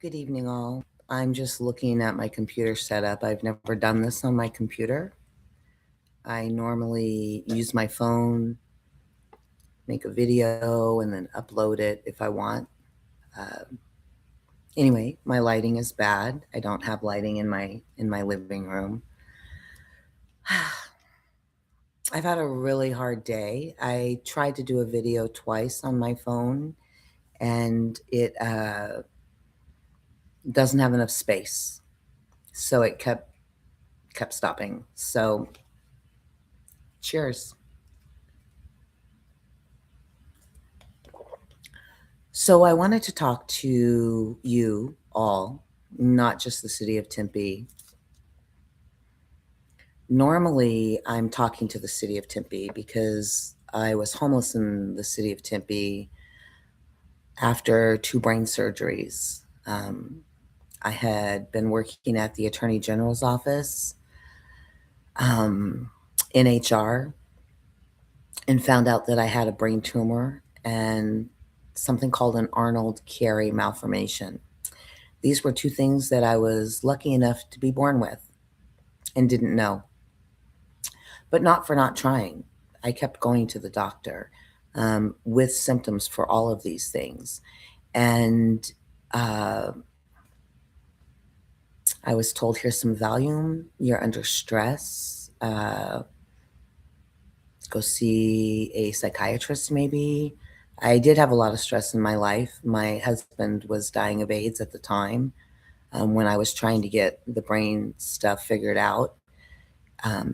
Good evening, all. I'm just looking at my computer setup. I've never done this on my computer. I normally use my phone, make a video, and then upload it if I want. Uh, anyway, my lighting is bad. I don't have lighting in my living room. I've had a really hard day. I tried to do a video twice on my phone, and it doesn't have enough space, so it kept stopping. So, cheers. So I wanted to talk to you all, not just the city of Tempe. Normally, I'm talking to the city of Tempe because I was homeless in the city of Tempe after 2 brain surgeries. I had been working at the Attorney General's office um, in HR and found out that I had a brain tumor and something called an Arnold Chiari malformation. These were 2 things that I was lucky enough to be born with and didn't know, but not for not trying. I kept going to the doctor with symptoms for all of these things. And uh, I was told, here's some Valium, you're under stress. Go see a psychiatrist, maybe. I did have a lot of stress in my life. My husband was dying of AIDS at the time when I was trying to get the brain stuff figured out.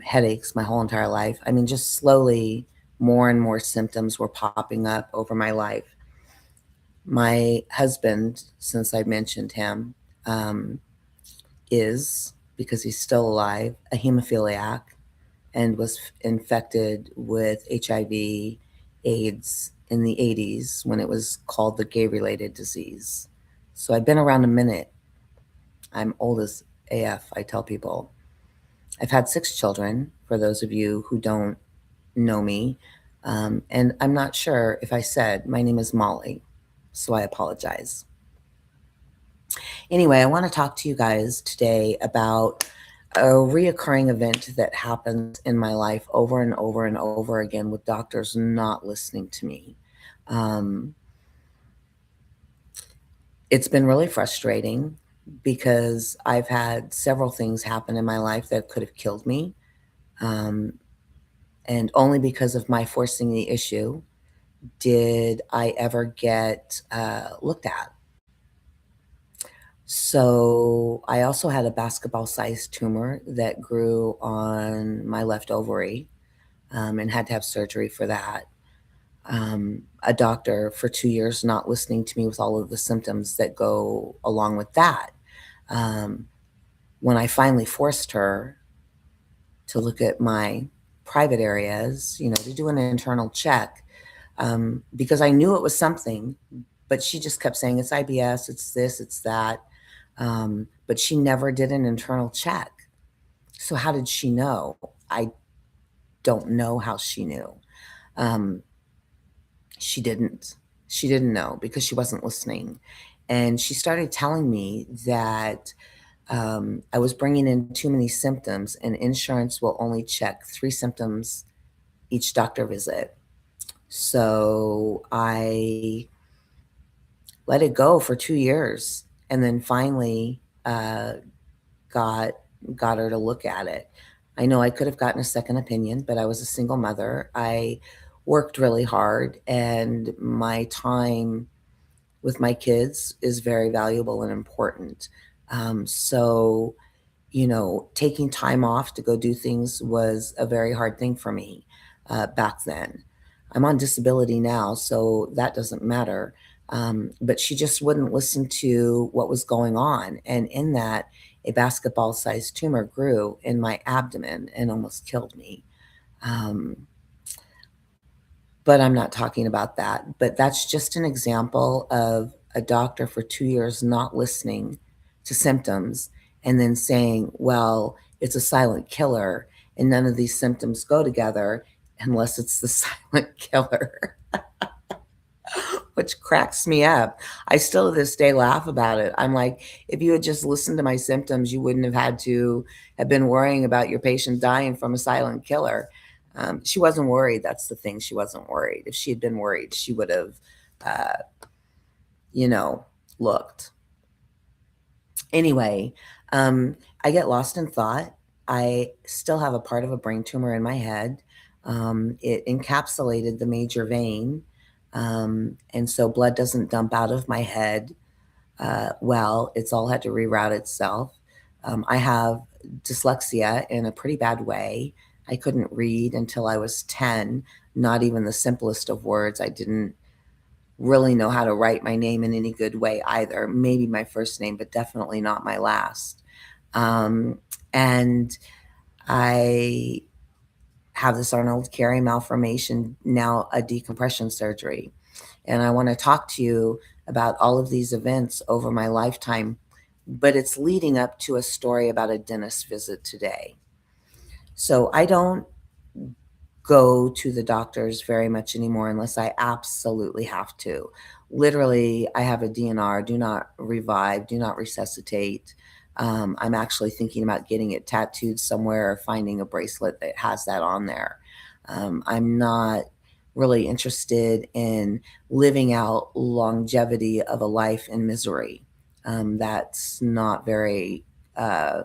Headaches my whole entire life. I mean, just slowly, more and more symptoms were popping up over my life. My husband, since I mentioned him, is, because he's still alive, a hemophiliac and was infected with HIV, AIDS in the 80s when it was called the gay related disease. So I've been around a minute. I'm old as AF, I tell people. I've had 6 children, for those of you who don't know me. And I'm not sure if I said my name is Molly, so I apologize. Anyway, I want to talk to you guys today about a reoccurring event that happens in my life over and over and over again with doctors not listening to me. It's been really frustrating because I've had several things happen in my life that could have killed me. And only because of my forcing the issue did I ever get looked at. So I also had a basketball-sized tumor that grew on my left ovary and had to have surgery for that. A doctor for 2 years not listening to me with all of the symptoms that go along with that. When I finally forced her to look at my private areas, to do an internal check, because I knew it was something, but she just kept saying, it's IBS, it's this, it's that. But she never did an internal check. So how did she know? I don't know how she knew. She didn't. She didn't know because she wasn't listening. And she started telling me that I was bringing in too many symptoms and insurance will only check 3 symptoms each doctor visit. So I let it go for 2 years and then finally got her to look at it. I know I could have gotten a second opinion, but I was a single mother. I worked really hard, and my time with my kids is very valuable and important. So, taking time off to go do things was a very hard thing for me back then. I'm on disability now, so that doesn't matter. But she just wouldn't listen to what was going on. And in that, a basketball-sized tumor grew in my abdomen and almost killed me. But I'm not talking about that. But that's just an example of a doctor for 2 years not listening to symptoms and then saying, well, it's a silent killer and none of these symptoms go together unless it's the silent killer. which cracks me up. I still to this day laugh about it. I'm like, if you had just listened to my symptoms, you wouldn't have had to have been worrying about your patient dying from a silent killer. She wasn't worried. That's the thing. She wasn't worried. If she had been worried, she would have, uh, you know, looked. Anyway, I get lost in thought. I still have a part of a brain tumor in my head. It encapsulated the major vein, and so blood doesn't dump out of my head. Well, it's all had to reroute itself. I have dyslexia in a pretty bad way. I couldn't read until I was 10, not even the simplest of words. I didn't really know how to write my name in any good way either. Maybe my first name, but definitely not my last. Um, and I have this Arnold Chiari malformation, now a decompression surgery. And I want to talk to you about all of these events over my lifetime, but it's leading up to a story about a dentist visit today. So I don't go to the doctors very much anymore unless I absolutely have to. Literally, I have a DNR, do not revive, do not resuscitate. I'm actually thinking about getting it tattooed somewhere or finding a bracelet that has that on there. I'm not really interested in living out longevity of a life in misery. That's not very uh,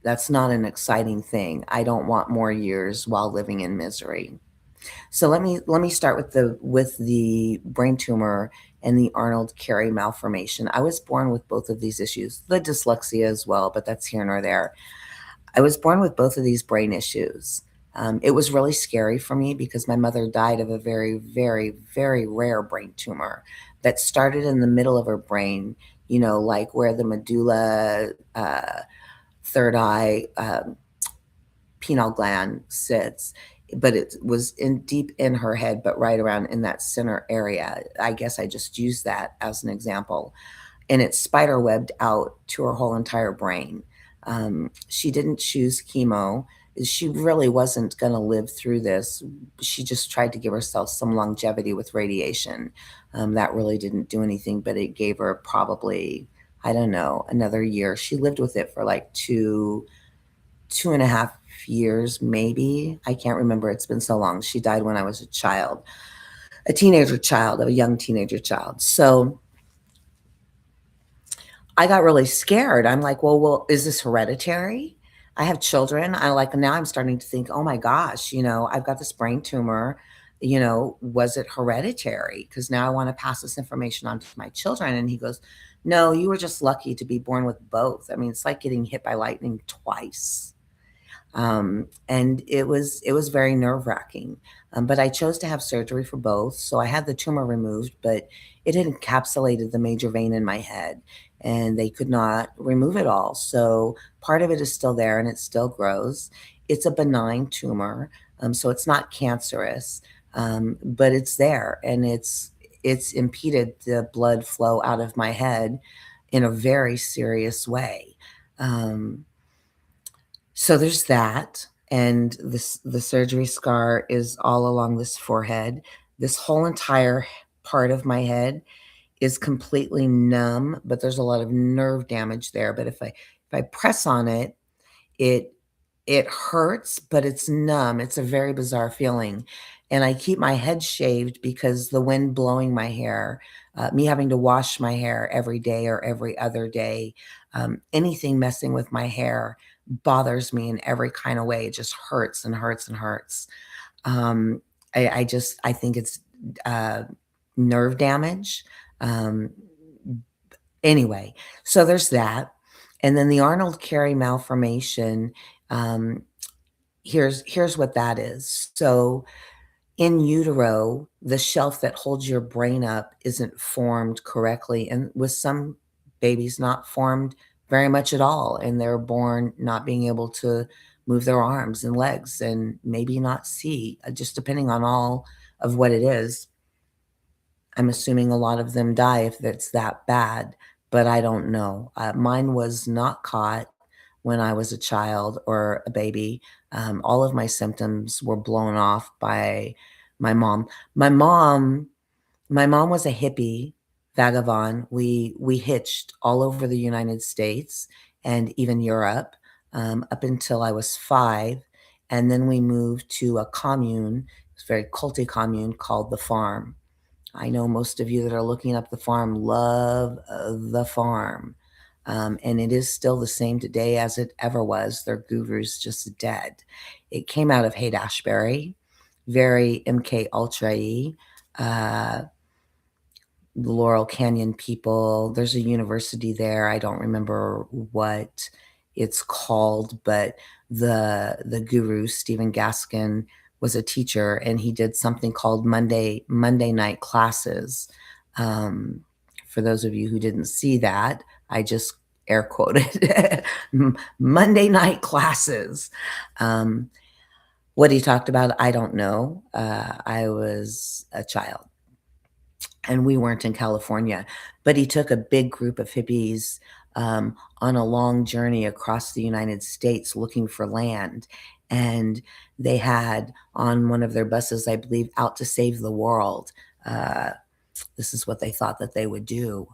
that's not an exciting thing. I don't want more years while living in misery. So let me start with the brain tumor and the Arnold Chiari malformation. I was born with both of these issues, the dyslexia as well, but that's here nor there. I was born with both of these brain issues. It was really scary for me because my mother died of a very, very, very rare brain tumor that started in the middle of her brain, like where the medulla, third eye, pineal gland sits, but it was in deep in her head, but right around in that center area. I guess I just used that as an example. And it spider webbed out to her whole entire brain. She didn't choose chemo. She really wasn't going to live through this. She just tried to give herself some longevity with radiation. That really didn't do anything, but it gave her probably, I don't know, another year. She lived with it for like 2.5 years, maybe. I can't remember. It's been so long. She died when I was a child, a teenager child, a young teenager child. So I got really scared. I'm like, well, is this hereditary? I have children. I like now I'm starting to think, oh my gosh, I've got this brain tumor. Was it hereditary? Because now I want to pass this information on to my children. And he goes, no, you were just lucky to be born with both. I mean, it's like getting hit by lightning twice. And it was very nerve wracking. But I chose to have surgery for both, so I had the tumor removed, but it had encapsulated the major vein in my head, and they could not remove it all. So part of it is still there, and it still grows. It's a benign tumor, so it's not cancerous, but it's there, and it's impeded the blood flow out of my head in a very serious way. Um, so there's that, and the surgery scar is all along this forehead. This whole entire part of my head is completely numb, but there's a lot of nerve damage there. But if I press on it, it it hurts, but it's numb. It's a very bizarre feeling. And I keep my head shaved because the wind blowing my hair, me having to wash my hair every day or every other day, anything messing with my hair bothers me in every kind of way. It just hurts and hurts and hurts. Um, I think it's uh, nerve damage. Um, anyway, so there's that. And then the Arnold Chiari malformation. Um, here's what that is. So in utero, the shelf that holds your brain up isn't formed correctly, and with some babies not formed very much at all, and they're born not being able to move their arms and legs and maybe not see, just depending on all of what it is. I'm assuming a lot of them die if it's that bad, but I don't know. Mine was not caught when I was a child or a baby. All of my symptoms were blown off by my mom. My mom My mom was a hippie vagabond. We hitched all over the United States and even Europe, up until I was 5, and then we moved to a commune, it's a very culty commune called The Farm. I know most of you that are looking up The Farm love, The Farm, and it is still the same today as it ever was. Their guru's just dead. It came out of Haight-Ashbury, very MK Ultra-y, uh, the Laurel Canyon people. There's a university there. I don't remember what it's called, but the guru, Stephen Gaskin, was a teacher, and he did something called Monday night classes. Um, for those of you who didn't see that, I just air quoted Monday night classes. Um, what he talked about, I don't know. I was a child and we weren't in California, but he took a big group of hippies on a long journey across the United States looking for land. And they had on one of their buses, I believe, Out to Save the World. Uh, this is what they thought that they would do,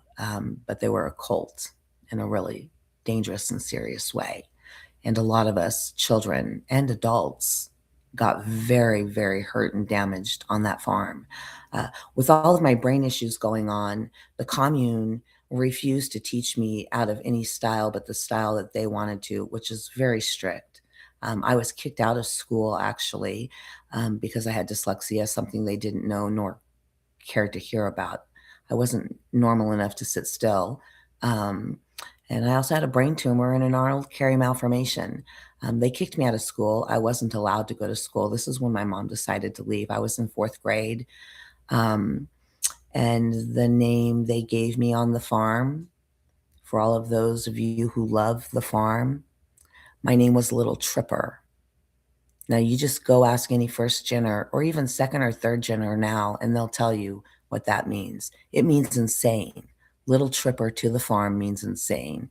but they were a cult in a really dangerous and serious way. And a lot of us, children and adults, got very, very hurt and damaged on that farm. With all of my brain issues going on, the commune refused to teach me out of any style but the style that they wanted to, which is very strict. I was kicked out of school actually because I had dyslexia, something they didn't know nor cared to hear about. I wasn't normal enough to sit still. Um, and I also had a brain tumor and an Arnold Carey malformation. They kicked me out of school. I wasn't allowed to go to school. This is when my mom decided to leave. I was in fourth grade. Um, and the name they gave me on the farm, for all of those of you who love the farm, my name was Little Tripper. Now you just go ask any first gener or even second or third gener now, and they'll tell you what that means. It means insane. Little Tripper to the farm means insane.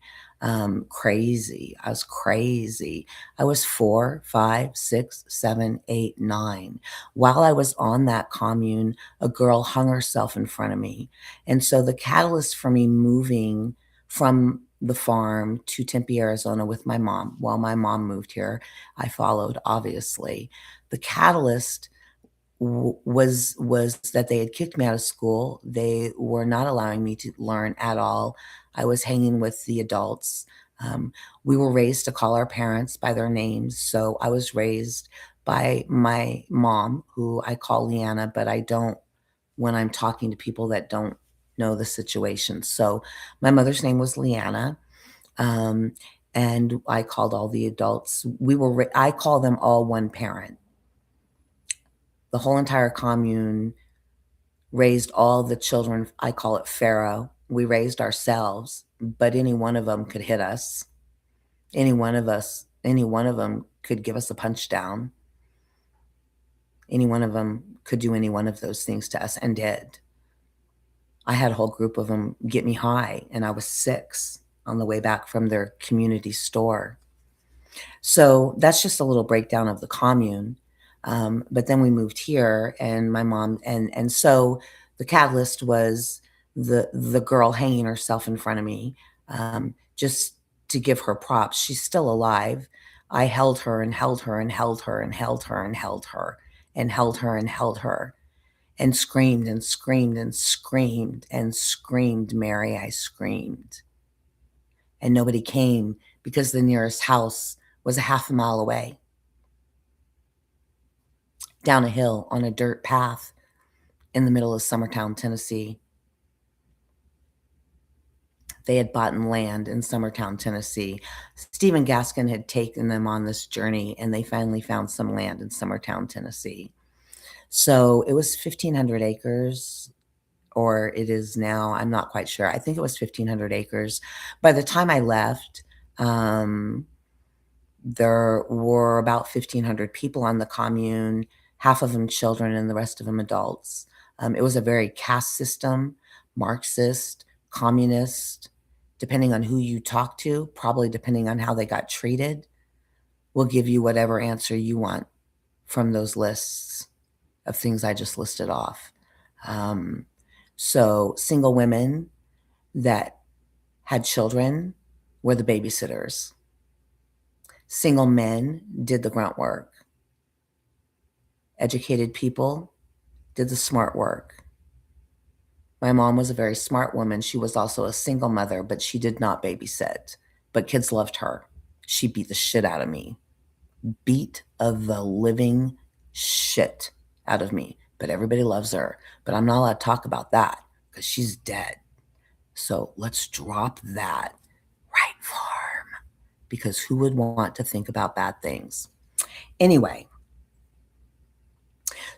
Crazy. I was crazy. I was 4, 5, 6, 7, 8, 9. While I was on that commune, a girl hung herself in front of me. And so the catalyst for me moving from the farm to Tempe, Arizona with my mom, while my mom moved here, I followed, obviously. The catalyst was that they had kicked me out of school. They were not allowing me to learn at all. I was hanging with the adults. We were raised to call our parents by their names. So I was raised by my mom, who I call Leanna, but I don't when I'm talking to people that don't know the situation. So my mother's name was Leanna. Um, and I called all the adults. I call them all one parent. The whole entire commune raised all the children. I call it Pharaoh. We raised ourselves, but any one of them could hit us. Any one of them could give us a punch down. Any one of them could do any one of those things to us and did. I had a whole group of them get me high, and I was 6 on the way back from their community store. So that's just a little breakdown of the commune. But then we moved here, and my mom and so the catalyst was the girl hanging herself in front of me. Just to give her props, she's still alive. I held her and held her and held her and held her and held her and held her and held her and screamed and screamed and screamed and screamed, Mary, I screamed. And nobody came because the nearest house was a half a mile away, down a hill on a dirt path in the middle of Summertown, Tennessee. They had bought land in Summertown, Tennessee. Stephen Gaskin had taken them on this journey, and they finally found some land in Summertown, Tennessee. So it was 1,500 acres, or it is now, I'm not quite sure. I think it was 1,500 acres. By the time I left, there were about 1,500 people on the commune, half of them children and the rest of them adults. It was a very caste system, Marxist, communist, depending on who you talk to, probably depending on how they got treated, will give you whatever answer you want from those lists of things I just listed off. Um, So single women that had children were the babysitters. Single men did the grunt work. Educated people did the smart work. My mom was a very smart woman. She was also a single mother, but she did not babysit. But kids loved her. She beat the shit out of me. Beat of the living shit out of me. But everybody loves her. But I'm not allowed to talk about that because she's dead. So let's drop that right farm because who would want to think about bad things? Anyway,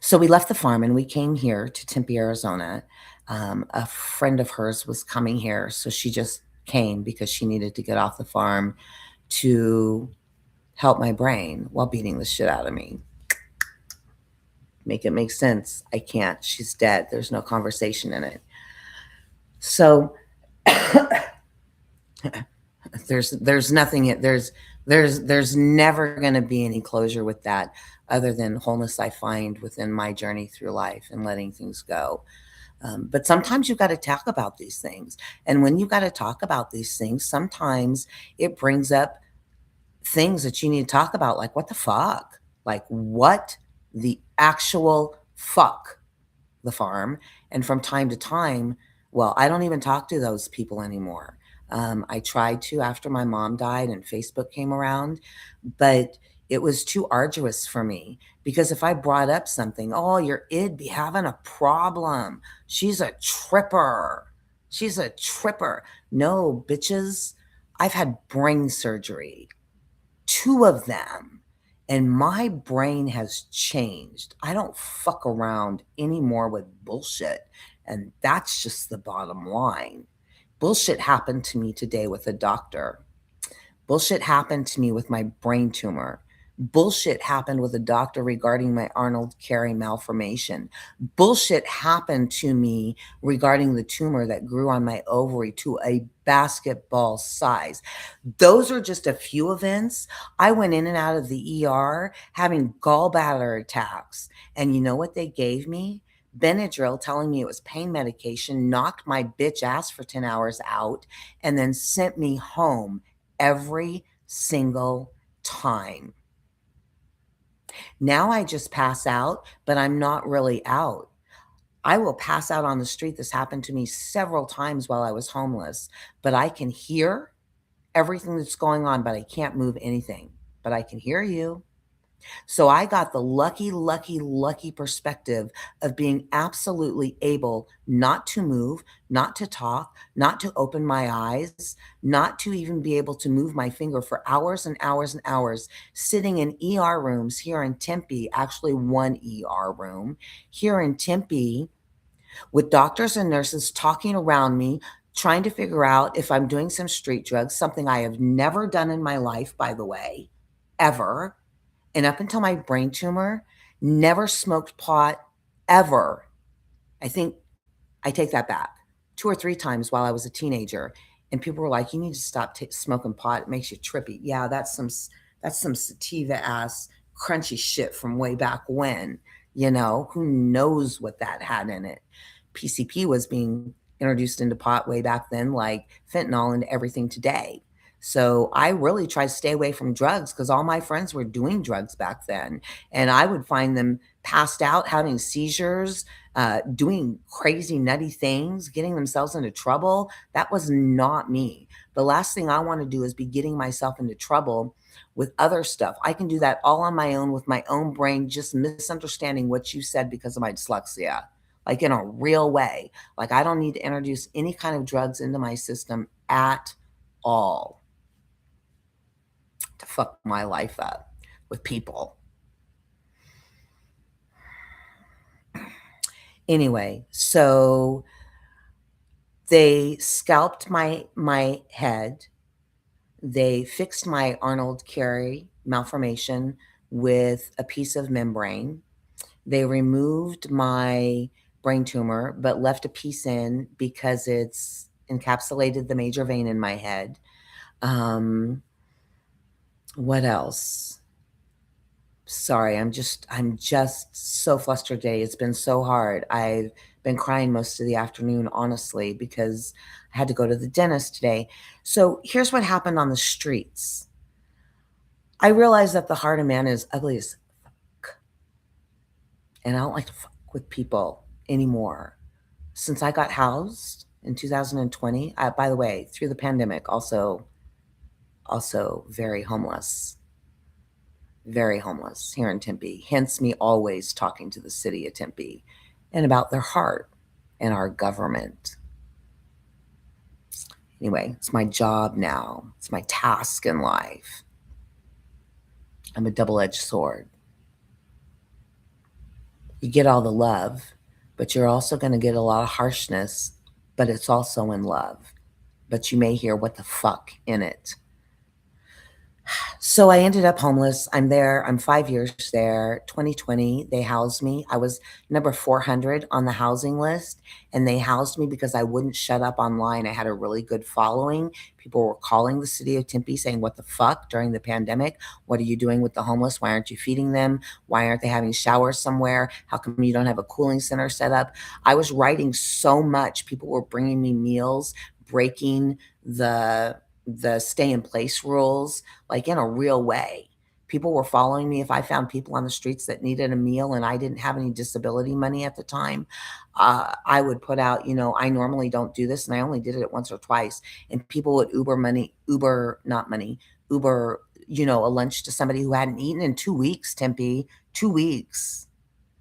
so we left the farm and we came here to Tempe, Arizona. A friend of hers was coming here, so she just came because she needed to get off the farm to help my brain while beating the shit out of me. Make it make sense. I can't. She's dead. There's no conversation in it. So there's nothing there's never going to be any closure with that other than wholeness I find within my journey through life and letting things go. But sometimes you've got to talk about these things. And when you got to talk about these things, sometimes it brings up things that you need to talk about, like what the fuck? Like what the actual fuck? The farm. And from time to time, well, I don't even talk to those people anymore. I tried to after my mom died and Facebook came around, but it was too arduous for me because if I brought up something, oh, your id be having a problem. She's a tripper. She's a tripper. No, bitches, I've had brain surgery, 2 of them. And my brain has changed. I don't fuck around anymore with bullshit. And that's just the bottom line. Bullshit happened to me today with a doctor. Bullshit happened to me with my brain tumor. Bullshit happened with a doctor regarding my Arnold Carey malformation. Bullshit happened to me regarding the tumor that grew on my ovary to a basketball size. Those are just a few events. I went in and out of the ER having gallbladder attacks. And you know what they gave me? Benadryl, telling me it was pain medication, knocked my bitch ass for 10 hours out, and then sent me home every single time. Now I just pass out, but I'm not really out. I will pass out on the street. This happened to me several times while I was homeless, but I can hear everything that's going on, but I can't move anything. But I can hear you. So I got the lucky perspective of being absolutely able not to move, not to talk, not to open my eyes, not to even be able to move my finger for hours and hours and hours, sitting in ER rooms here in Tempe, actually one ER room here in Tempe with doctors and nurses talking around me, trying to figure out if I'm doing some street drugs, something I have never done in my life, by the way, ever. And up until my brain tumor, never smoked pot ever. I think I take that back. 2 or 3 times while I was a teenager, and people were like, "You need to stop smoking pot. It makes you trippy." Yeah, that's some sativa ass crunchy shit from way back when. You know, who knows what that had in it? PCP was being introduced into pot way back then, like fentanyl and everything today. So I really tried to stay away from drugs because all my friends were doing drugs back then. And I would find them passed out, having seizures, doing crazy, nutty things, getting themselves into trouble. That was not me. The last thing I want to do is be getting myself into trouble with other stuff. I can do that all on my own with my own brain, just misunderstanding what you said because of my dyslexia, like in a real way. Like I don't need to introduce any kind of drugs into my system at all to fuck my life up with people. Anyway, so they scalped my head. They fixed my Arnold Carey malformation with a piece of membrane. They removed my brain tumor, but left a piece in because it's encapsulated the major vein in my head. What else? Sorry, I'm just so flustered today. It's been so hard. I've been crying most of the afternoon, honestly, because I had to go to the dentist today. So here's what happened on the streets. I realized that the heart of man is ugly as fuck, and I don't like to fuck with people anymore. Since I got housed in 2020, by the way, through the pandemic, also very homeless here in Tempe. Hence me always talking to the city of Tempe and about their heart and our government. Anyway, it's my job now. It's my task in life. I'm a double-edged sword. You get all the love, but you're also going to get a lot of harshness, but it's also in love. But you may hear what the fuck in it. So I ended up homeless. I'm there. I'm 5 years there. 2020, they housed me. I was number 400 on the housing list, and they housed me because I wouldn't shut up online. I had a really good following. People were calling the city of Tempe saying, "What the fuck?" during the pandemic. "What are you doing with the homeless? Why aren't you feeding them? Why aren't they having showers somewhere? How come you don't have a cooling center set up?" I was writing so much. People were bringing me meals, breaking the stay in place rules, like in a real way. People were following me. If I found people on the streets that needed a meal and I didn't have any disability money at the time, I would put out, I normally don't do this, and I only did it once or twice. And people would not money, Uber, a lunch to somebody who hadn't eaten in 2 weeks, Tempe, 2 weeks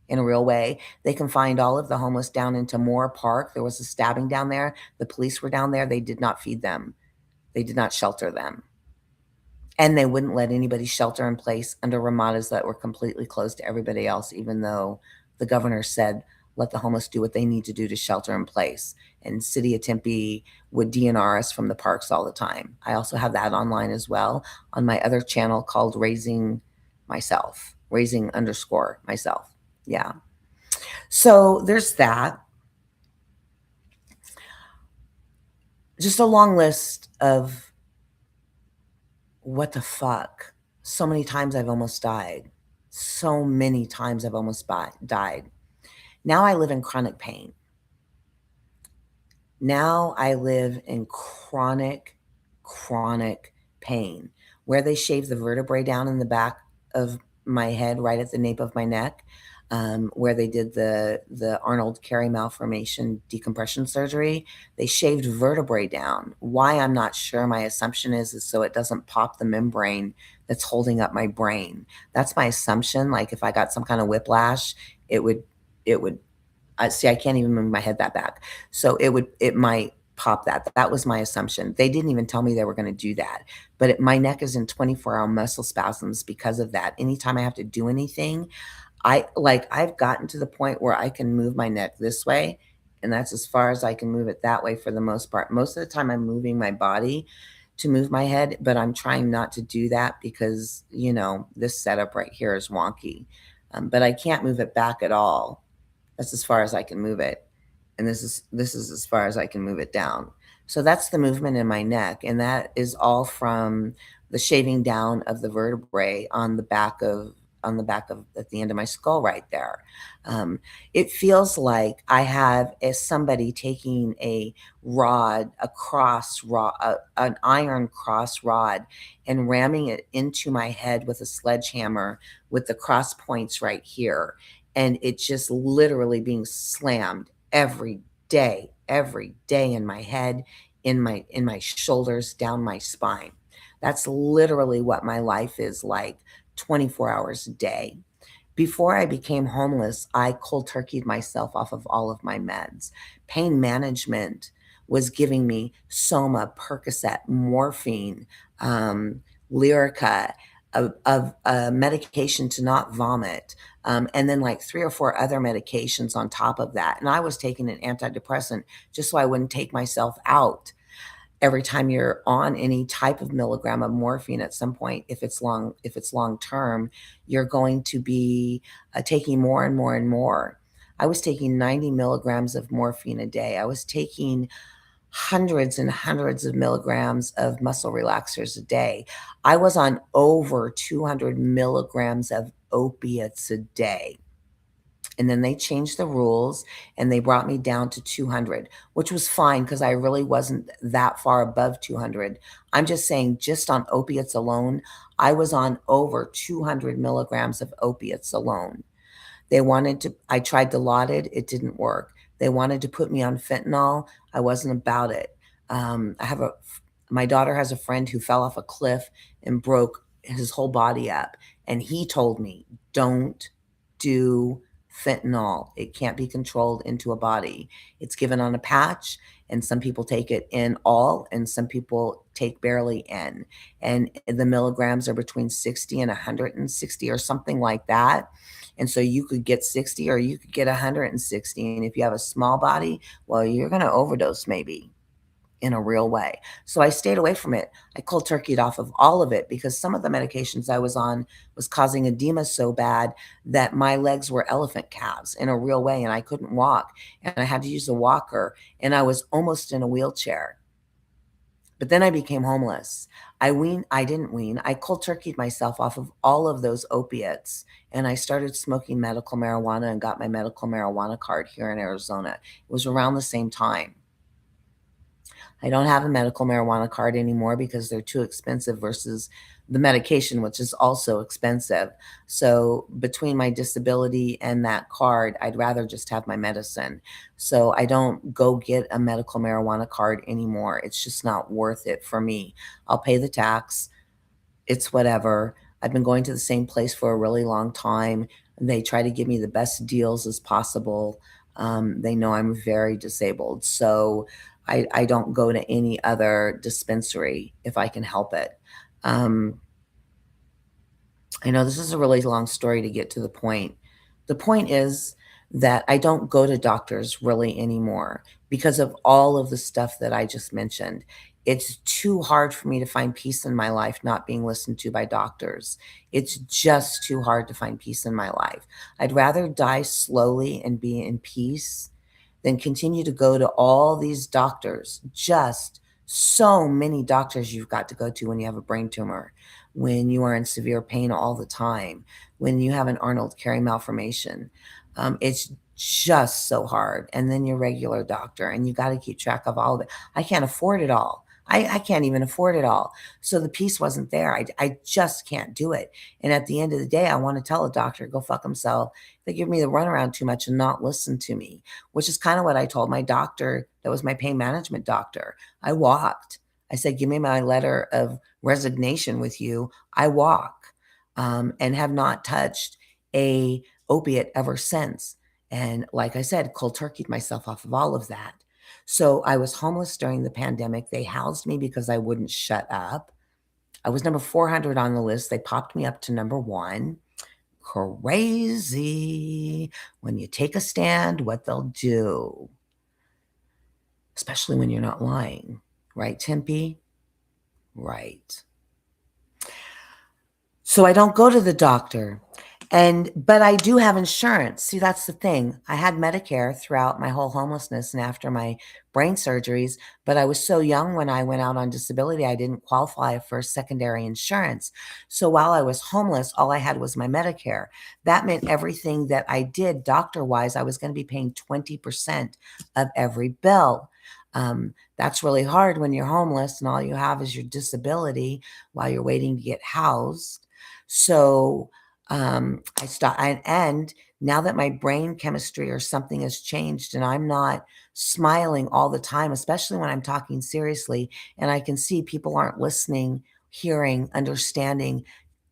in a real way. They confined all of the homeless down into Moore Park. There was a stabbing down there. The police were down there. They did not feed them. They did not shelter them. And they wouldn't let anybody shelter in place under ramadas that were completely closed to everybody else, even though the governor said, let the homeless do what they need to do to shelter in place. And City of Tempe would DNR us from the parks all the time. I also have that online as well on my other channel called Raising underscore myself. Yeah. So there's that. Just a long list of what the fuck. So many times I've almost died. So many times I've almost died. Now I live in chronic pain. Now I live in chronic pain, where they shave the vertebrae down in the back of my head, right at the nape of my neck, where they did the Arnold Carey malformation decompression surgery. They shaved vertebrae down. Why, I'm not sure. My assumption is so it doesn't pop the membrane that's holding up my brain. That's my assumption. Like if I got some kind of whiplash, it would see, I can't even move my head that back. So it might pop that. That was my assumption. They didn't even tell me they were going to do that. But my neck is in 24-hour muscle spasms because of that. Anytime I have to do anything, I've gotten to the point where I can move my neck this way, and that's as far as I can move it that way for the most part. Most of the time I'm moving my body to move my head, but I'm trying not to do that because, this setup right here is wonky. But I can't move it back at all. That's as far as I can move it. And this is as far as I can move it down. So that's the movement in my neck, and that is all from the shaving down of the vertebrae on the back of at the end of my skull right there. It feels like I have somebody taking a rod, an iron cross rod, and ramming it into my head with a sledgehammer with the cross points right here, and it's just literally being slammed every day in my head, in my shoulders, down my spine. That's literally what my life is like 24 hours a day. Before I became homeless, I cold turkeyed myself off of all of my meds. Pain management was giving me Soma, Percocet, morphine, Lyrica, a medication to not vomit, and then like 3 or 4 other medications on top of that. And I was taking an antidepressant just so I wouldn't take myself out. Every time you're on any type of milligram of morphine, at some point, if it's long term, you're going to be taking more and more and more. I was taking 90 milligrams of morphine a day. I was taking hundreds and hundreds of milligrams of muscle relaxers a day. I was on over 200 milligrams of opiates a day. And then they changed the rules and they brought me down to 200, which was fine because I really wasn't that far above 200. I'm just saying, just on opiates alone, I was on over 200 milligrams of opiates alone. I tried Dilaudid, it didn't work. They wanted to put me on fentanyl. I wasn't about it. My daughter has a friend who fell off a cliff and broke his whole body up. And he told me, don't do fentanyl. It can't be controlled into a body. It's given on a patch, and some people take it in all, and some people take barely in. And the milligrams are between 60 and 160 or something like that. And so you could get 60 or you could get 160. And if you have a small body, well, you're going to overdose maybe in a real way. So I stayed away from it. I cold turkeyed off of all of it because some of the medications I was on was causing edema so bad that my legs were elephant calves in a real way, and I couldn't walk, and I had to use a walker, and I was almost in a wheelchair. But then I became homeless. I didn't wean. I cold turkeyed myself off of all of those opiates, and I started smoking medical marijuana and got my medical marijuana card here in Arizona. It was around the same time. I don't have a medical marijuana card anymore because they're too expensive versus the medication, which is also expensive. So between my disability and that card, I'd rather just have my medicine. So I don't go get a medical marijuana card anymore. It's just not worth it for me. I'll pay the tax. It's whatever. I've been going to the same place for a really long time. They try to give me the best deals as possible. They know I'm very disabled. So I don't go to any other dispensary if I can help it. Um, I know this is a really long story to get to the point. The point is that I don't go to doctors really anymore because of all of the stuff that I just mentioned. It's too hard for me to find peace in my life not being listened to by doctors. It's just too hard to find peace in my life. I'd rather die slowly and be in peace than continue to go to all these doctors. Just so many doctors you've got to go to when you have a brain tumor, when you are in severe pain all the time, when you have an Arnold Chiari malformation. It's just so hard. And then your regular doctor, and you got to keep track of all of it. I can't afford it all. I can't even afford it all. So the peace wasn't there. I just can't do it. And at the end of the day, I want to tell a doctor, go fuck himself. They give me the runaround too much and not listen to me, which is kind of what I told my doctor. That was my pain management doctor. I walked. I said, give me my letter of resignation with you. I walk, and have not touched a opiate ever since. And like I said, cold turkeyed myself off of all of that. So I was homeless during the pandemic. They housed me because I wouldn't shut up. I was number 400 on the list. They popped me up to number one. Crazy. When you take a stand, what they'll do, especially when you're not lying. Right, Tempe? Right. So I don't go to the doctor. But I do have insurance. See, that's the thing. I had Medicare throughout my whole homelessness and after my brain surgeries, but I was so young when I went out on disability, I didn't qualify for secondary insurance. So while I was homeless, all I had was my Medicare. That meant everything that I did doctor-wise, I was going to be paying 20% of every bill. That's really hard when you're homeless and all you have is your disability while you're waiting to get housed. So I stopped, and now that my brain chemistry or something has changed and I'm not smiling all the time, especially when I'm talking seriously, and I can see people aren't listening, hearing, understanding,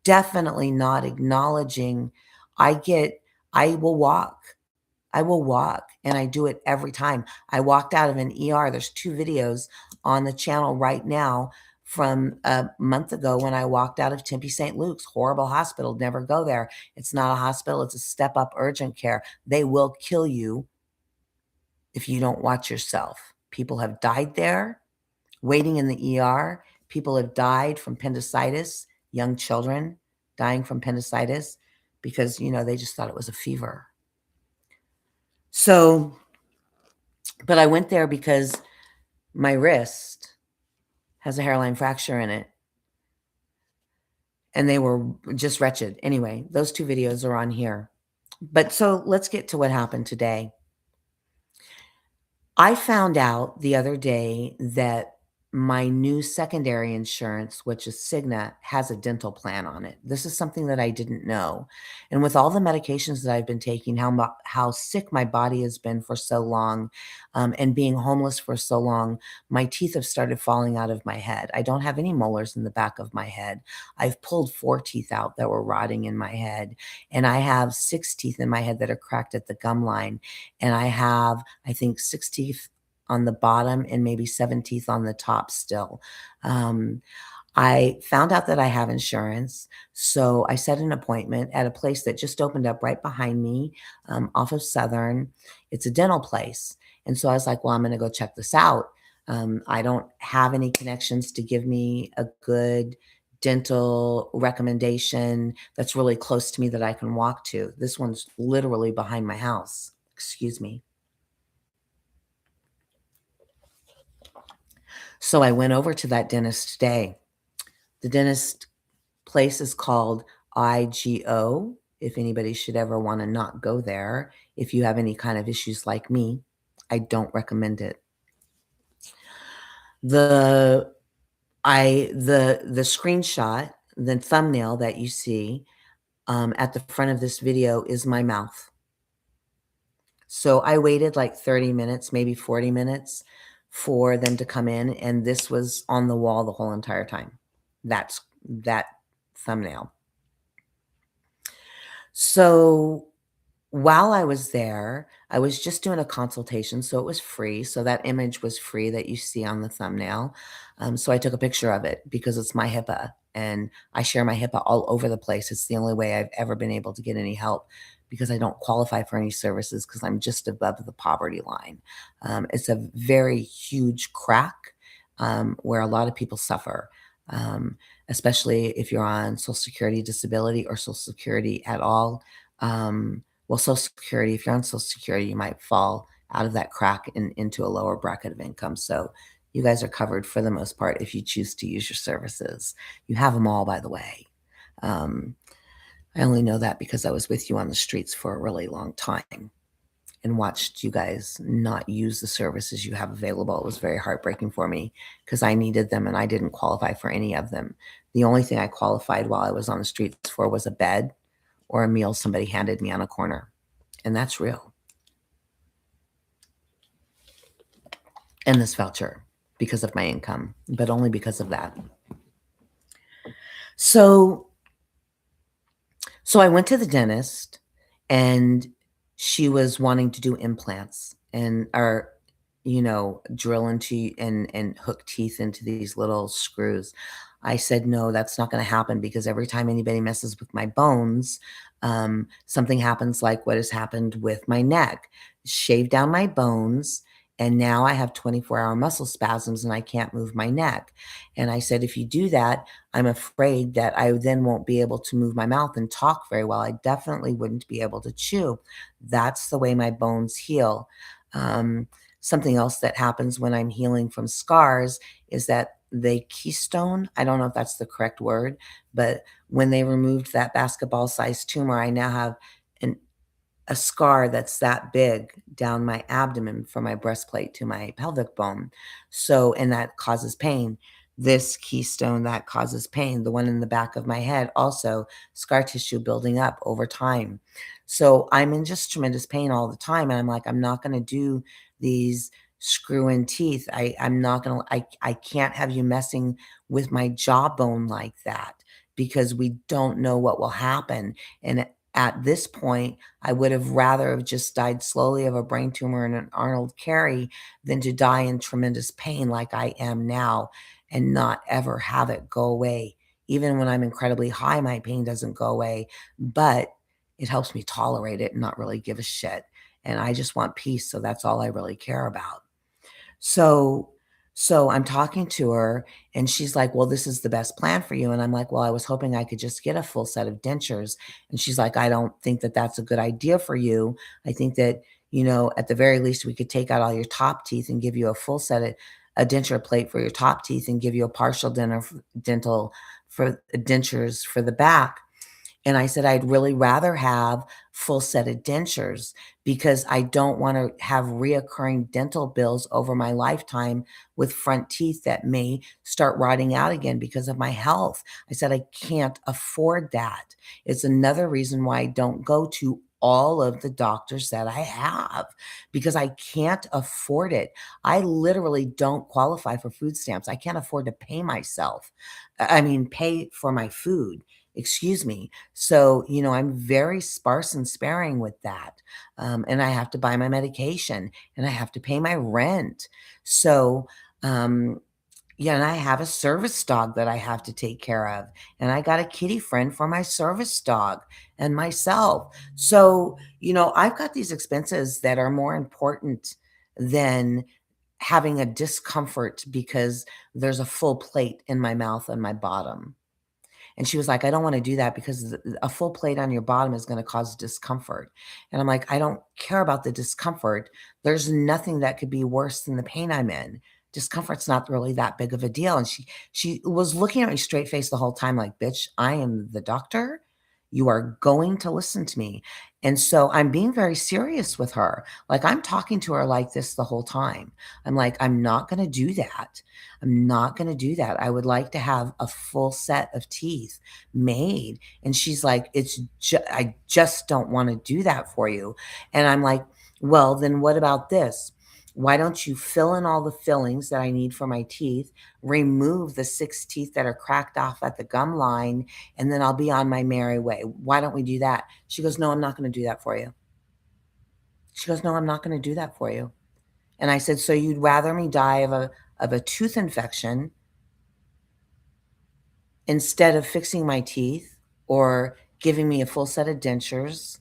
definitely not acknowledging, I get, I will walk. I will walk, and I do it every time. I walked out of an ER. There's two videos on the channel right now from a month ago when I walked out of Tempe St. Luke's. Horrible hospital. Never go there. It's not a hospital. It's a step up urgent care. They will kill you if you don't watch yourself. People have died there waiting in the ER. People have died from appendicitis, young children dying from appendicitis because, they just thought it was a fever. So, but I went there because my wrist has a hairline fracture in it. and they were just wretched. Anyway, those 2 videos are on here. But so let's get to what happened today. I found out the other day that my new secondary insurance, which is Cigna, has a dental plan on it. This is something that I didn't know. And with all the medications that I've been taking, how sick my body has been for so long, and being homeless for so long, my teeth have started falling out of my head. I don't have any molars in the back of my head. I've pulled 4 teeth out that were rotting in my head, and I have 6 teeth in my head that are cracked at the gum line, and I have, I think, 6 teeth on the bottom and maybe 7 teeth on the top still. Um, I found out that I have insurance, so I set an appointment at a place that just opened up right behind me, off of Southern. It's a dental place, and so I was like, "Well, I'm gonna go check this out." I don't have any connections to give me a good dental recommendation that's really close to me that I can walk to. This one's literally behind my house. Excuse me. So I went over to that dentist today. The dentist place is called IGO. If anybody should ever want to not go there, if you have any kind of issues like me, I don't recommend it. The the screenshot, the thumbnail that you see at the front of this video is my mouth. So I waited like 30 minutes, maybe 40 minutes for them to come in, and this was on the wall the whole entire time. That's that thumbnail. So while I was there, I was just doing a consultation, so it was free. So that image was free that you see on the thumbnail. So I took a picture of it because it's my HIPAA, and I share my HIPAA all over the place. It's the only way I've ever been able to get any help because I don't qualify for any services because I'm just above the poverty line. It's a very huge crack where a lot of people suffer. Especially if you're on Social Security disability or Social Security at all. Well, Social Security, if you're on Social Security, you might fall out of that crack into a lower bracket of income. So you guys are covered for the most part if you choose to use your services. You have them all, by the way. Um, I only know that because I was with you on the streets for a really long time and watched you guys not use the services you have available. It was very heartbreaking for me because I needed them and I didn't qualify for any of them. The only thing I qualified while I was on the streets for was a bed or a meal somebody handed me on a corner. And that's real. And this voucher because of my income, but only because of that. So I went to the dentist and she was wanting to do implants and or drill into and hook teeth into these little screws. I said, no, that's not going to happen because every time anybody messes with my bones, something happens like what has happened with my neck. Shave down my bones, and now I have 24-hour muscle spasms and I can't move my neck. And I said, if you do that, I'm afraid that I then won't be able to move my mouth and talk very well. I definitely wouldn't be able to chew. That's the way my bones heal. Something else that happens when I'm healing from scars is that they keystone. I don't know if that's the correct word, but when they removed that basketball-sized tumor, I now have an a scar that's that big down my abdomen from my breastplate to my pelvic bone. So, and that causes pain. This keystone that causes pain, the one in the back of my head, also scar tissue building up over time. So I'm in just tremendous pain all the time. And I'm like, I'm not going to do these screw in teeth. I'm not going to, I can't have you messing with my jawbone like that because we don't know what will happen. And at this point, I would have rather have just died slowly of a brain tumor and an Arnold Carey than to die in tremendous pain like I am now and not ever have it go away. Even when I'm incredibly high, my pain doesn't go away, but it helps me tolerate it and not really give a shit. And I just want peace. So that's all I really care about. So I'm talking to her and she's like, "Well, this is the best plan for you." And I'm like, "Well, I was hoping I could just get a full set of dentures." And she's like, "I don't think that that's a good idea for you. I think that, at the very least we could take out all your top teeth and give you a full set of a denture plate for your top teeth and give you a partial dental for dentures for the back. And I said, I'd really rather have full set of dentures because I don't want to have reoccurring dental bills over my lifetime with front teeth that may start rotting out again because of my health. I said, I can't afford that. It's another reason why I don't go to all of the doctors that I have because I can't afford it. I literally don't qualify for food stamps. I can't afford to pay myself. I mean, pay for my food. Excuse me. So, I'm very sparse and sparing with that. And I have to buy my medication and I have to pay my rent. So, um, yeah, and I have a service dog that I have to take care of. And I got a kitty friend for my service dog and myself. So, I've got these expenses that are more important than having a discomfort because there's a full plate in my mouth and my bottom. And she was like, "I don't wanna do that because a full plate on your bottom is gonna cause discomfort." And I'm like, "I don't care about the discomfort. There's nothing that could be worse than the pain I'm in. Discomfort's not really that big of a deal." And she was looking at me straight face the whole time like, "Bitch, I am the doctor. You are going to listen to me." And so I'm being very serious with her. Like, I'm talking to her like this the whole time. I'm like, "I'm not gonna do that. I'm not gonna do that. I would like to have a full set of teeth made." And she's like, I just don't wanna do that for you." And I'm like, "Well, then what about this? Why don't you fill in all the fillings that I need for my teeth, remove the 6 teeth that are cracked off at the gum line, and then I'll be on my merry way. Why don't we do that?" She goes, "No, I'm not gonna do that for you." She goes, "No, I'm not gonna do that for you." And I said, "So you'd rather me die of a tooth infection instead of fixing my teeth or giving me a full set of dentures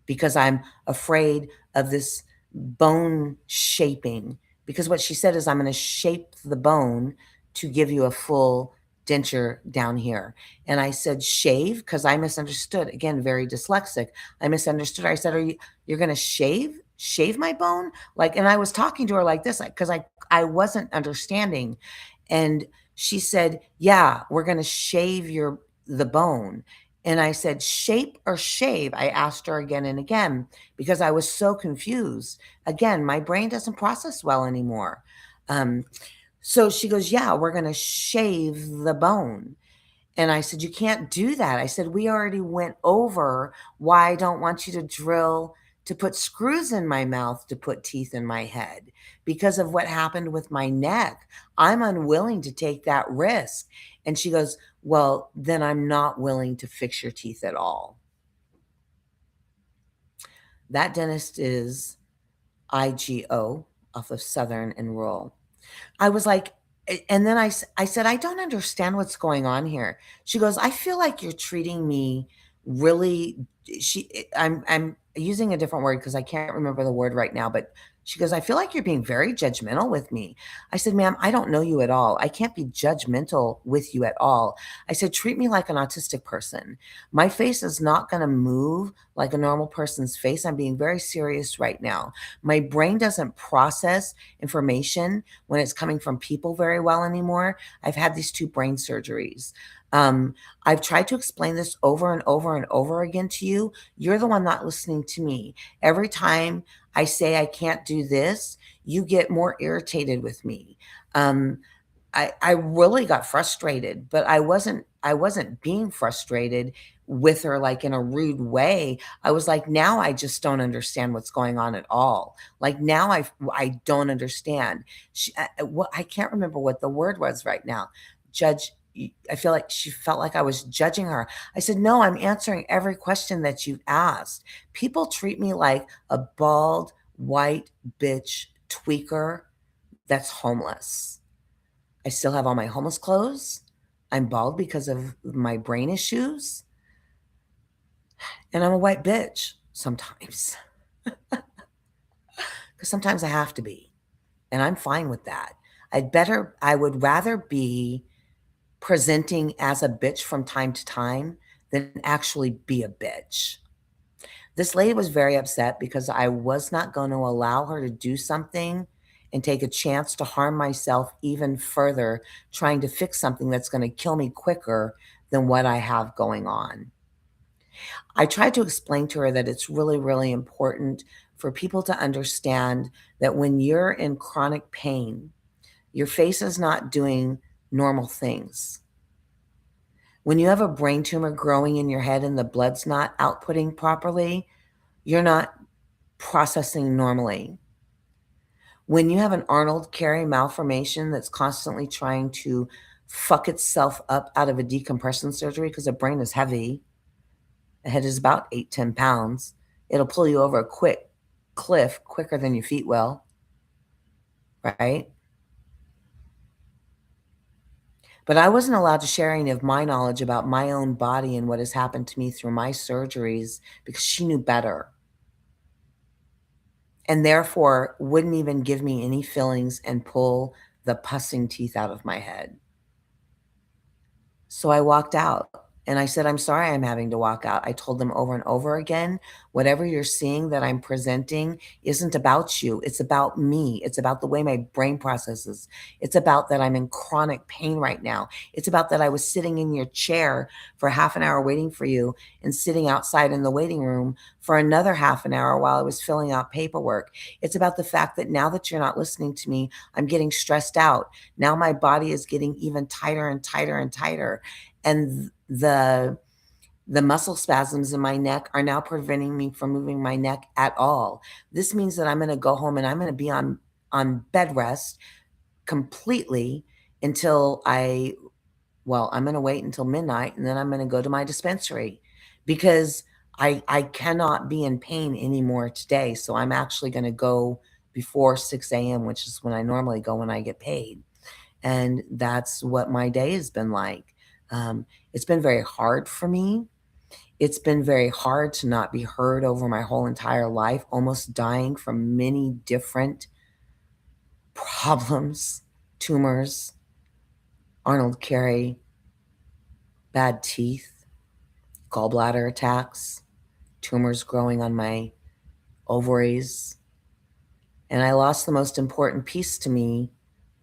because I'm afraid of this bone shaping?" Because what she said is, "I'm gonna shape the bone to give you a full denture down here." And I said, "Shave?" Because I misunderstood. Again, very dyslexic. I misunderstood her. I said, you're gonna shave my bone?" Like, and I was talking to her like this, like, 'cause I wasn't understanding. And she said, "Yeah, we're gonna shave the bone." And I said, "Shape or shave?" I asked her again and again because I was so confused. Again, my brain doesn't process well anymore. Um, so she goes, "Yeah, we're gonna shave the bone." And I said, "You can't do that." I said, "We already went over why I don't want you to drill to put screws in my mouth to put teeth in my head because of what happened with my neck. I'm unwilling to take that risk." And she goes, "Well, then I'm not willing to fix your teeth at all." That dentist is IGO off of Southern and Rural. I was like, and then I said, "I don't understand what's going on here." She goes, "I feel like you're treating me really." I'm using a different word because I can't remember the word right now, but she goes, "I feel like you're being very judgmental with me." I said, "Ma'am, I don't know you at all. I can't be judgmental with you at all." I said, "Treat me like an autistic person. My face is not going to move like a normal person's face. I'm being very serious right now. My brain doesn't process information when it's coming from people very well anymore. I've had these 2 brain surgeries. I've tried to explain this over and over and over again to you. You're the one not listening to me. Every time I say I can't do this, you get more irritated with me." Um, I really got frustrated, but I wasn't being frustrated with her, like, in a rude way. I was like, "Now I just don't understand what's going on at all." Like, now I don't understand. I can't remember what the word was right now. I feel like she felt like I was judging her. I said, "No, I'm answering every question that you asked. People treat me like a bald, white bitch tweaker that's homeless. I still have all my homeless clothes. I'm bald because of my brain issues, and I'm a white bitch sometimes, because sometimes I have to be, and I'm fine with that. I would rather be presenting as a bitch from time to time than actually be a bitch. This lady was very upset because I was not gonna allow her to do something, and take a chance to harm myself even further, trying to fix something that's going to kill me quicker than what I have going on. I tried to explain to her that it's really, really important for people to understand that when you're in chronic pain, your face is not doing normal things. When you have a brain tumor growing in your head and the blood's not outputting properly, you're not processing normally. When you have an Arnold Carey malformation that's constantly trying to fuck itself up out of a decompression surgery because the brain is heavy, the head is about 8-10 pounds, it'll pull you over a quick cliff quicker than your feet will, right? But I wasn't allowed to share any of my knowledge about my own body and what has happened to me through my surgeries because she knew better, and therefore wouldn't even give me any fillings and pull the pussing teeth out of my head. So I walked out and I said, I'm sorry I'm having to walk out. I told them over and over again, whatever you're seeing that I'm presenting isn't about you. It's about me. It's about the way my brain processes. It's about that I'm in chronic pain right now. It's about that I was sitting in your chair for half an hour waiting for you and sitting outside in the waiting room for another half an hour while I was filling out paperwork. It's about the fact that now that you're not listening to me, I'm getting stressed out. Now my body is getting even tighter and tighter and tighter. And the muscle spasms in my neck are now preventing me from moving my neck at all. This means that I'm going to go home and I'm going to be on bed rest completely until I'm going to wait until midnight, and then I'm going to go to my dispensary because I cannot be in pain anymore today. So I'm actually going to go before 6 a.m., which is when I normally go when I get paid. And that's what my day has been like. It's been very hard for me. It's been very hard to not be heard over my whole entire life, almost dying from many different problems, tumors, Arnold Carey, bad teeth, gallbladder attacks, tumors growing on my ovaries. And I lost the most important piece to me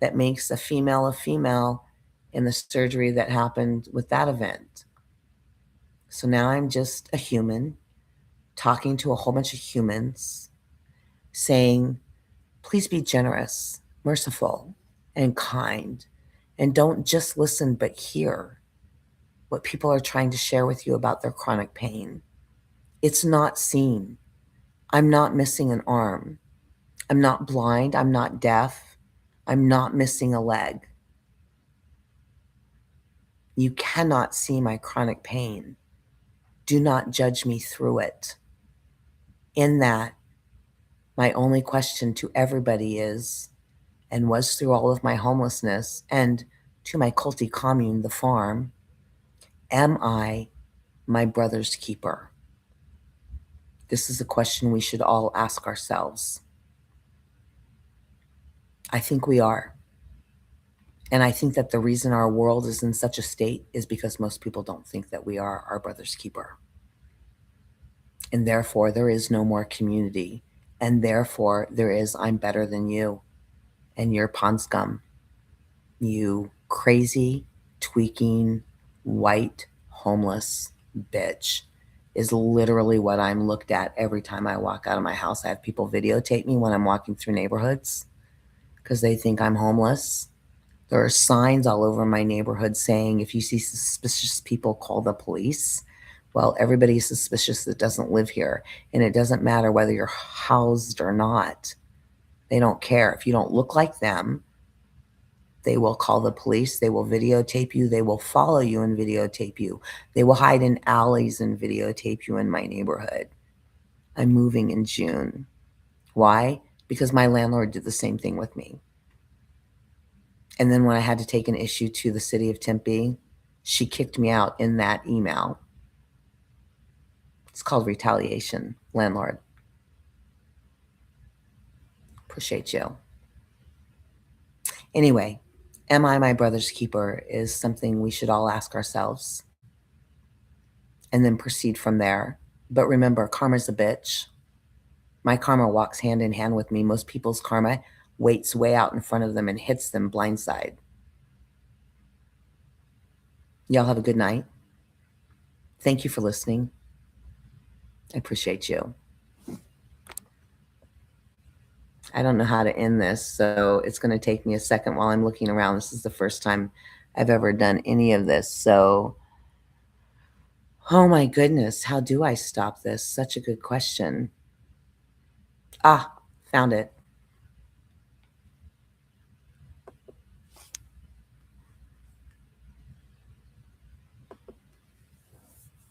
that makes a female in the surgery that happened with that event. So now I'm just a human talking to a whole bunch of humans saying, please be generous, merciful, and kind. And don't just listen, but hear what people are trying to share with you about their chronic pain. It's not seen. I'm not missing an arm. I'm not blind. I'm not deaf. I'm not missing a leg. You cannot see my chronic pain. Do not judge me through it. In that, my only question to everybody is, and was through all of my homelessness and to my culty commune, the farm, am I my brother's keeper? This is a question we should all ask ourselves. I think we are. And I think that the reason our world is in such a state is because most people don't think that we are our brother's keeper. And therefore, there is no more community. And therefore, there is I'm better than you. And you're pond scum. You crazy, tweaking, white, homeless bitch is literally what I'm looked at every time I walk out of my house. I have people videotape me when I'm walking through neighborhoods because they think I'm homeless. There are signs all over my neighborhood saying, if you see suspicious people, call the police. Well, everybody's suspicious that doesn't live here. And it doesn't matter whether you're housed or not. They don't care. If you don't look like them, they will call the police. They will videotape you. They will follow you and videotape you. They will hide in alleys and videotape you in my neighborhood. I'm moving in June. Why? Because my landlord did the same thing with me. And then when I had to take an issue to the city of Tempe, she kicked me out in that email. It's called retaliation, landlord. Appreciate you. Anyway, am I my brother's keeper is something we should all ask ourselves and then proceed from there. But remember, karma's a bitch. My karma walks hand in hand with me. Most people's karma waits way out in front of them and hits them blindside. Y'all have a good night. Thank you for listening. I appreciate you. I don't know how to end this, so it's going to take me a second while I'm looking around. This is the first time I've ever done any of this. So, oh my goodness, how do I stop this? Such a good question. Ah, found it.